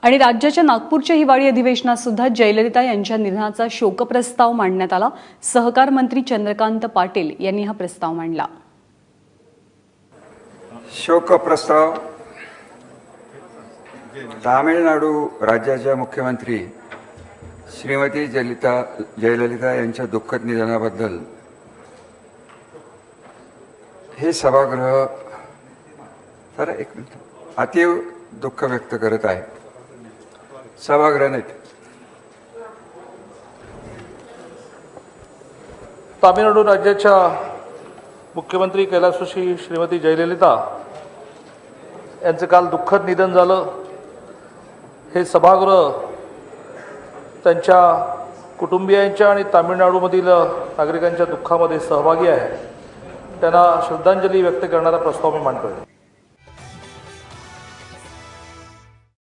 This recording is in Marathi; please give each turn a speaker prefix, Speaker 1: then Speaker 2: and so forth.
Speaker 1: आणि राज्याच्या नागपूरच्या हिवाळी अधिवेशनात सुद्धा जयललिता यांच्या निधनाचा शोकप्रस्ताव मांडण्यात आला। सहकार मंत्री चंद्रकांत पाटील यांनी हा प्रस्ताव मांडला।
Speaker 2: शोकप्रस्ताव तामिळनाडू राज्याच्या मुख्यमंत्री श्रीमती जयललिता यांच्या दुःखद निधनाबद्दल हे सभागृह एक मिनिट अतीव दुःख व्यक्त करत आहे। सभागृह नेते
Speaker 3: तामिळनाडू राज्याच्या मुख्यमंत्री कैलासवासी श्रीमती जयललिता यांचे काल दुःखद निधन झालं। हे सभागृह त्यांच्या कुटुंबियांच्या आणि तामिळनाडूमधील नागरिकांच्या दुःखामध्ये सहभागी आहे। त्यांना श्रद्धांजली व्यक्त करणारा प्रस्ताव मी मांडतोय।